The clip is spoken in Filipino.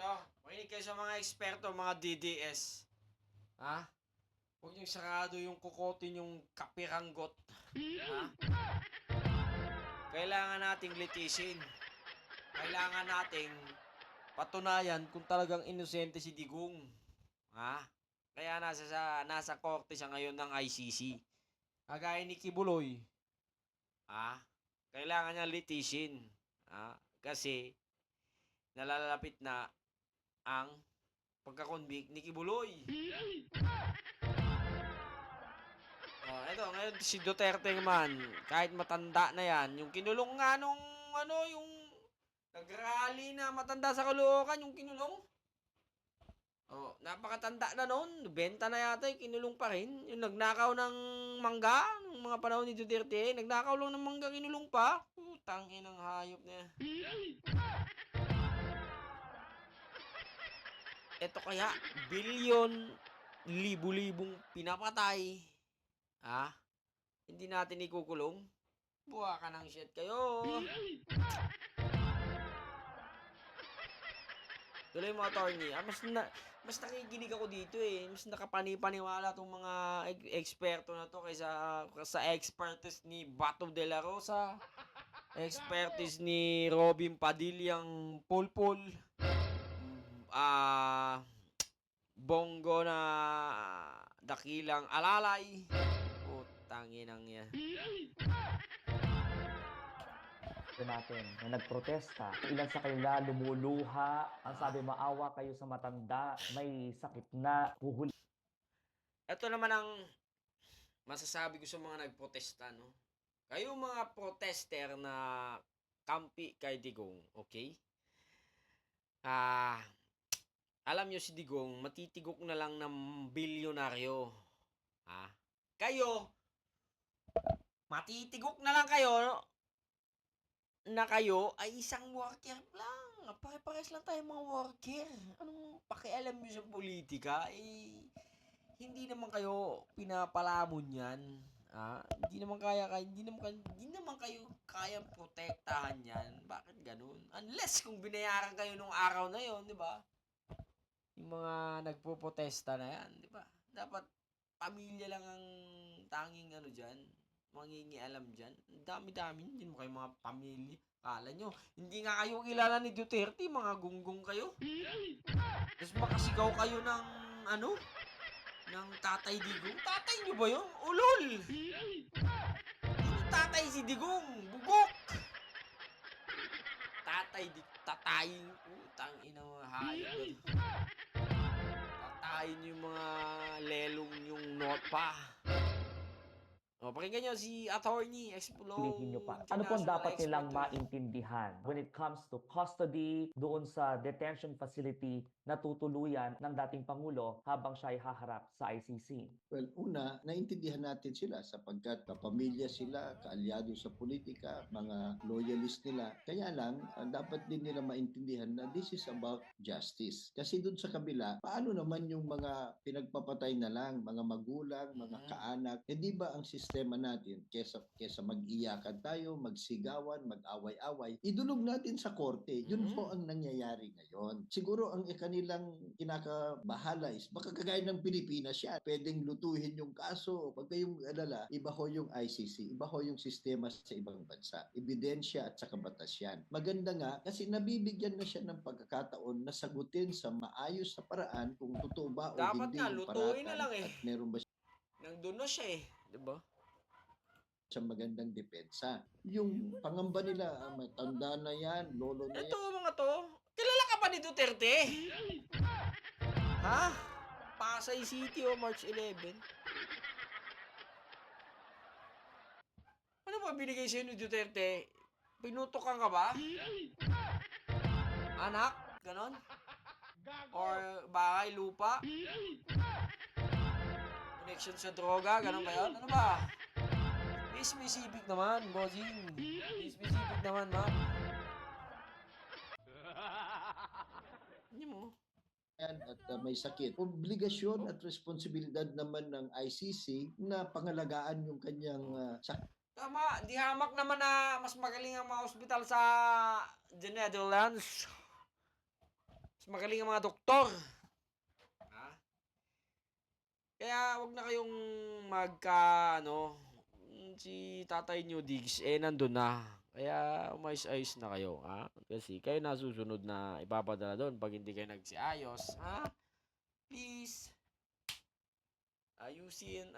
Ito, makinig kayo sa mga eksperto, mga DDS. Ha? Huwag niyong sarado yung kukotin yung kapiranggot. Ha? Kailangan nating litisin. Kailangan nating patunayan kung talagang inosente si Digong. Ha? Kaya nasa korte siya ngayon ng ICC. Kagaya ni Kibuloy. Ha? Kailangan niya litisin. Ha? Kasi nalalapit na ang pagkakonvict ni Kibuloy. Eto, ngayon si Duterte naman, kahit matanda na yan, yung kinulong nga nung, yung nag-rally na matanda sa Caloocan, yung kinulong. Napakatanda na noon, benta na yata, kinulong pa rin. Yung nagnakaw ng mangga, nung mga panahon ni Duterte, nagnakaw lang ng mangga, kinulong pa. Tangin ang hayop niya. Eto kaya, bilyon, libu-libong pinapatay. Hindi natin ikukulong. Buha ka ng shit kayo. Tuloy mo, attorney. Mas nakikinig ako dito eh. Mas nakapani-paniwala tong mga eksperto na to kaysa sa expertise ni Bato de la Rosa, expertise ni Robin Padillang Pulpul, Bongo na dakilang alalay. Putangin ang yan. Natin na nagprotesta. Ilan sa kanila lumuluha. Ang sabi, maawa kayo sa matanda, may sakit na, huhuli. Ito naman ang masasabi ko sa mga nagprotesta, no? Kayo mga protester na kampi kay Digong, okay? Alam nyo si Digong, matitigok na lang ng bilyonaryo. Kayo, matitigok na lang kayo na kayo ay isang worker lang. Pare-pares lang tayo mga worker. Anong pakialam nyo sa politika? Hindi naman kayo pinapalamon yan. Hindi naman kayo kayang protektahan yan. Bakit ganun? Unless kung binayaran kayo nung araw na yon, di ba? Yung mga nagpo-protesta na yan, di ba? Dapat pamilya lang ang tanging diyan, mangingialam diyan. Ang dami-dami, hindi mo kayo mga pamilya. Kala nyo, hindi nga kayo kilala ni Duterte, mga gunggong kayo. Tapos makasigaw kayo ng ng Tatay Digong. Tatay nyo ba yun? Ulol! Yung tatay si Digong, bugok! Tatayin, putang ina mga hayop. Tatayin yung mga lelong yung notpa. Pakinggan nyo si Attorney Pilihin nyo Explo pa. Ano po ang International dapat Expert nilang maintindihan when it comes to custody doon sa detention facility na tutuluyan ng dating Pangulo habang siya ay haharap sa ICC? Well, una, naintindihan natin sila sapagkat kapamilya sila, kaalyado sa politika, mga loyalist nila. Kaya lang, dapat din nila maintindihan na this is about justice. Kasi doon sa kabila, paano naman yung mga pinagpapatay na lang, mga magulang, mga kaanak, hindi ba ang sistema natin, kesa mag-iyakan tayo, magsigawan, mag-away-away, idulog natin sa korte. Yun po ang nangyayari ngayon. Siguro ang kanilang kinakabahala is baka kagaya ng Pilipinas yan. Pwedeng lutuhin yung kaso. Pag kayong alala, iba ho yung ICC, iba ho yung sistema sa ibang bansa. Ebidensya at saka batas yan. Maganda nga kasi nabibigyan na siya ng pagkakataon na sagutin sa maayos na paraan kung totoo ba o Dapat hindi nga, yung lutuin na paratan lang eh. at meron ba Nandun na siya eh. Diba? sa magandang depensa. Yung pangamba nila, matanda na yan, lolo na yan. Ito mga to, kilala ka ba ni Duterte? Ha? Pasay City o March 11? Ano ba binigay sa'yo ni Duterte? Pinutokan ka ba? Anak? Ganon? Or bahay, lupa? Connection sa droga? Ganon ba yun? Ano ba? Be specific naman, bossing. Be specific naman, ma'am. Hindi mo. At may sakit. Obligasyon at responsibilidad naman ng ICC na pangalagaan yung kanyang sakit. Tama, di hamak naman na mas magaling ang mga ospital sa the Netherlands. Mas magaling ang mga doktor. Ha? Kaya wag na kayong si Tatay New Diggs, nandun na. Kaya umayos-ayos na kayo, ha? Kasi kayo na susunod na ipapadala doon pag hindi kayo nagsiayos, ha? Please. Ayusin.